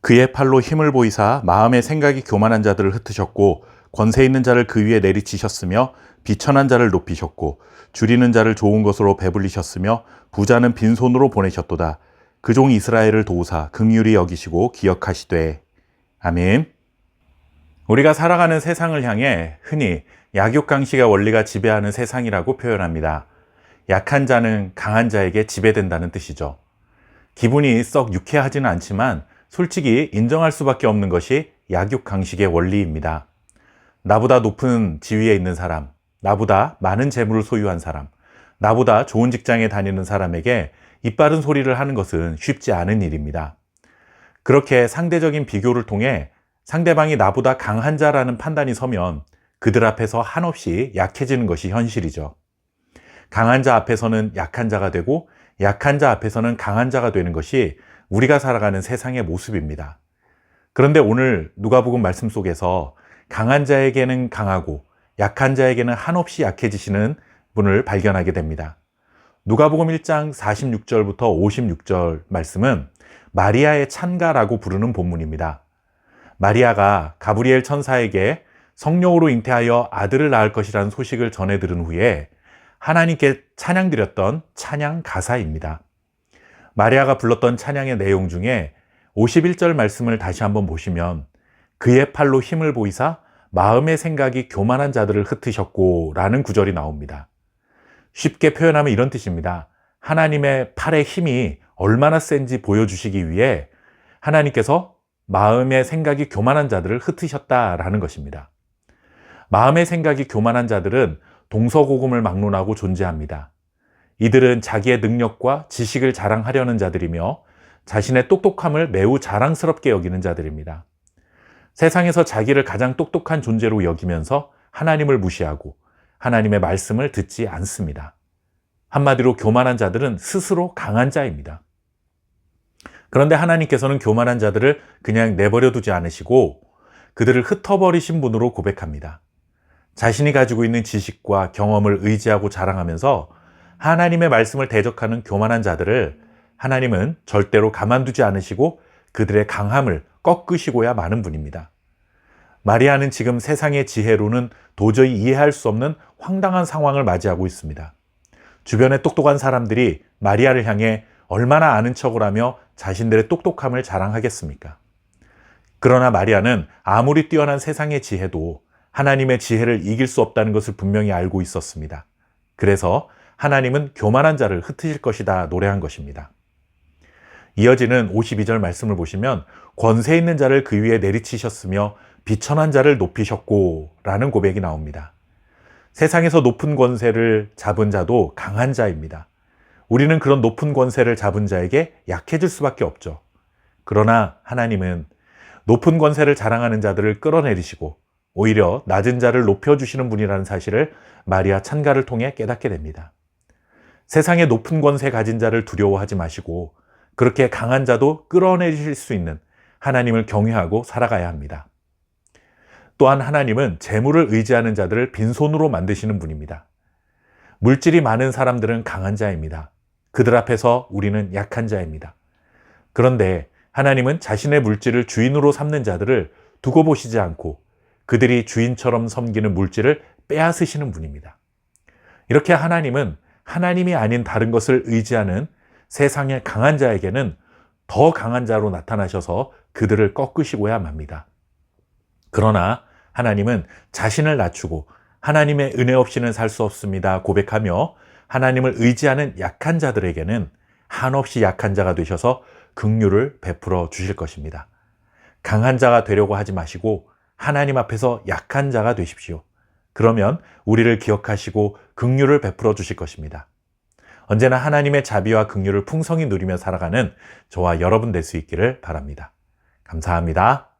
그의 팔로 힘을 보이사 마음의 생각이 교만한 자들을 흩으셨고 권세 있는 자를 그 위에 내리치셨으며 비천한 자를 높이셨고 줄이는 자를 좋은 것으로 배불리셨으며 부자는 빈손으로 보내셨도다. 그 종 이스라엘을 도우사 긍휼히 여기시고 기억하시되. 아멘. 우리가 살아가는 세상을 향해 흔히 약육강식의 원리가 지배하는 세상이라고 표현합니다. 약한 자는 강한 자에게 지배된다는 뜻이죠. 기분이 썩 유쾌하지는 않지만 솔직히 인정할 수밖에 없는 것이 약육강식의 원리입니다. 나보다 높은 지위에 있는 사람, 나보다 많은 재물을 소유한 사람, 나보다 좋은 직장에 다니는 사람에게 이빠른 소리를 하는 것은 쉽지 않은 일입니다. 그렇게 상대적인 비교를 통해 상대방이 나보다 강한 자라는 판단이 서면 그들 앞에서 한없이 약해지는 것이 현실이죠. 강한 자 앞에서는 약한 자가 되고 약한 자 앞에서는 강한 자가 되는 것이 우리가 살아가는 세상의 모습입니다. 그런데 오늘 누가복음 말씀 속에서 강한 자에게는 강하고 약한 자에게는 한없이 약해지시는 분을 발견하게 됩니다. 누가복음 1장 46절부터 56절 말씀은 마리아의 찬가라고 부르는 본문입니다. 마리아가 가브리엘 천사에게 성령으로 잉태하여 아들을 낳을 것이라는 소식을 전해 들은 후에 하나님께 찬양드렸던 찬양 가사입니다. 마리아가 불렀던 찬양의 내용 중에 51절 말씀을 다시 한번 보시면 그의 팔로 힘을 보이사 마음의 생각이 교만한 자들을 흩으셨고 라는 구절이 나옵니다. 쉽게 표현하면 이런 뜻입니다. 하나님의 팔의 힘이 얼마나 센지 보여주시기 위해 하나님께서 마음의 생각이 교만한 자들을 흩으셨다라는 것입니다. 마음의 생각이 교만한 자들은 동서고금을 막론하고 존재합니다. 이들은 자기의 능력과 지식을 자랑하려는 자들이며 자신의 똑똑함을 매우 자랑스럽게 여기는 자들입니다. 세상에서 자기를 가장 똑똑한 존재로 여기면서 하나님을 무시하고 하나님의 말씀을 듣지 않습니다. 한마디로 교만한 자들은 스스로 강한 자입니다. 그런데 하나님께서는 교만한 자들을 그냥 내버려 두지 않으시고 그들을 흩어버리신 분으로 고백합니다. 자신이 가지고 있는 지식과 경험을 의지하고 자랑하면서 하나님의 말씀을 대적하는 교만한 자들을 하나님은 절대로 가만두지 않으시고 그들의 강함을 꺾으시고야 마는 분입니다. 마리아는 지금 세상의 지혜로는 도저히 이해할 수 없는 황당한 상황을 맞이하고 있습니다. 주변의 똑똑한 사람들이 마리아를 향해 얼마나 아는 척을 하며 자신들의 똑똑함을 자랑하겠습니까? 그러나 마리아는 아무리 뛰어난 세상의 지혜도 하나님의 지혜를 이길 수 없다는 것을 분명히 알고 있었습니다. 그래서 하나님은 교만한 자를 흩으실 것이다 노래한 것입니다. 이어지는 52절 말씀을 보시면 권세 있는 자를 그 위에 내리치셨으며 비천한 자를 높이셨고 라는 고백이 나옵니다. 세상에서 높은 권세를 잡은 자도 강한 자입니다. 우리는 그런 높은 권세를 잡은 자에게 약해질 수밖에 없죠. 그러나 하나님은 높은 권세를 자랑하는 자들을 끌어내리시고 오히려 낮은 자를 높여주시는 분이라는 사실을 마리아 찬가를 통해 깨닫게 됩니다. 세상의 높은 권세 가진 자를 두려워하지 마시고 그렇게 강한 자도 끌어내리실 수 있는 하나님을 경외하고 살아가야 합니다. 또한 하나님은 재물을 의지하는 자들을 빈손으로 만드시는 분입니다. 물질이 많은 사람들은 강한 자입니다. 그들 앞에서 우리는 약한 자입니다. 그런데 하나님은 자신의 물질을 주인으로 삼는 자들을 두고 보시지 않고 그들이 주인처럼 섬기는 물질을 빼앗으시는 분입니다. 이렇게 하나님은 하나님이 아닌 다른 것을 의지하는 세상의 강한 자에게는 더 강한 자로 나타나셔서 그들을 꺾으시고야 맙니다. 그러나 하나님은 자신을 낮추고 하나님의 은혜 없이는 살 수 없습니다 고백하며 하나님을 의지하는 약한 자들에게는 한없이 약한 자가 되셔서 긍휼을 베풀어 주실 것입니다. 강한 자가 되려고 하지 마시고 하나님 앞에서 약한 자가 되십시오. 그러면 우리를 기억하시고 긍휼을 베풀어 주실 것입니다. 언제나 하나님의 자비와 긍휼을 풍성히 누리며 살아가는 저와 여러분 될 수 있기를 바랍니다. 감사합니다.